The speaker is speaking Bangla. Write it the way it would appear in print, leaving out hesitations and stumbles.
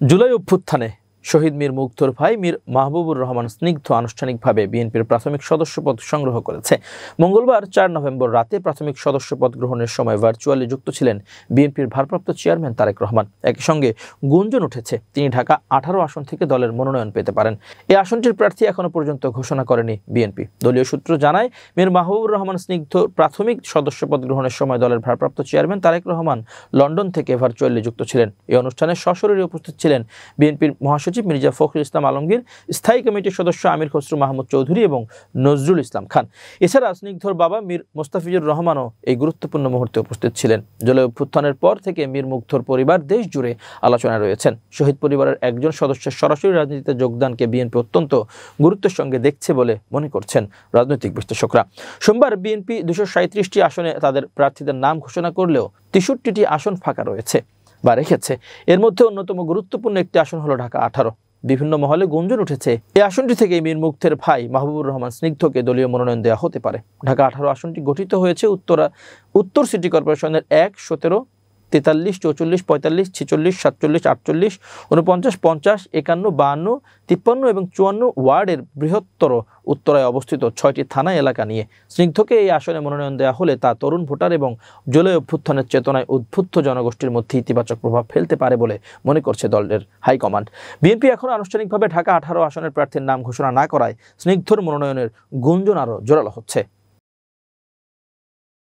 জুলাই অভ্যুত্থানে শহীদ মীর মুগ্ধর ভাই মীর মাহবুবুর রহমান স্নিগ্ধ আনুষ্ঠানিকভাবে বিএনপির প্রাথমিক সদস্যপদ সংগ্রহ করেছে। মঙ্গলবার ৪ নভেম্বর রাতে প্রাথমিক সদস্যপদ গ্রহণের সময় ভার্চুয়ালি যুক্ত ছিলেন বিএনপির ভারপ্রাপ্ত চেয়ারম্যান তারেক রহমান। একই সঙ্গে গুঞ্জন উঠেছে তিনি ঢাকা ১৮ আসন থেকে দলের মনোনয়ন পেতে পারেন। এই আসনটির প্রার্থী এখনো পর্যন্ত ঘোষণা করেনি বিএনপি। দলীয় সূত্র জানায়, মীর মাহবুবুর রহমান স্নিগ্ধ প্রাথমিক সদস্যপদ গ্রহণের সময় দলের ভারপ্রাপ্ত চেয়ারম্যান তারেক রহমান লন্ডন থেকে ভার্চুয়ালি যুক্ত ছিলেন। এই অনুষ্ঠানে সশরীরে উপস্থিত ছিলেন বিএনপির মহাসচিব মির্জা ফখরুল ইসলাম আলমগীর, স্থায়ী কমিটির সদস্য আমির খসরু মাহমুদ চৌধুরী এবং নজরুল ইসলাম খান। এছাড়া স্নিগ্ধর বাবা মীর মোস্তাফিজুর রহমানও এই গুরুত্বপূর্ণ মুহূর্তে উপস্থিত ছিলেন। জুলাই অভ্যুত্থানের পর থেকে মীর মুগ্ধর পরিবার দেশ জুড়ে আলোচনায় রয়েছেন। শহীদ পরিবারের একজন সদস্যের সরাসরি রাজনীতিতে যোগদানকে বিএনপি অত্যন্ত গুরুত্বের সঙ্গে দেখছে বলে মনে করছেন রাজনৈতিক বিশ্লেষকরা। সোমবার বিএনপি 237টি আসনে তাদের প্রার্থীদের নাম ঘোষণা করলেও 63টি আসন ফাঁকা রয়েছে বা রেখেছে। এর মধ্যে অন্যতম গুরুত্বপূর্ণ একটি আসন হলো ঢাকা 18। বিভিন্ন মহলে গুঞ্জন উঠেছে এই আসনটি থেকে মীর মুগ্ধের ভাই মাহবুবুর রহমান স্নিগ্ধকে দলীয় মনোনয়ন দেওয়া হতে পারে। ঢাকা 18 আসনটি গঠিত হয়েছে উত্তর সিটি কর্পোরেশনের 1, 17, 43, 44, 45, 46, 47, 48, 49, 50, 51, 52, 53 এবং 54 ওয়ার্ডের বৃহত্তর উত্তরায় অবস্থিত 6টি থানা এলাকা নিয়ে স্নিগ্ধকে এই আসনে মনোনয়ন দেওয়া হলে তা তরুণ ভোটার এবং জুলাই অভ্যুত্থানের চেতনায় উদ্বুদ্ধ জনগোষ্ঠীর মধ্যে ইতিবাচক প্রভাব ফেলতে পারে বলে মনে করছে দলের হাইকমান্ড। বিএনপি এখন আনুষ্ঠানিকভাবে ঢাকা 18 আসনের প্রার্থীর নাম ঘোষণা না করায় স্নিগ্ধর মনোনয়নের গুঞ্জন আরও জোরালো হচ্ছে।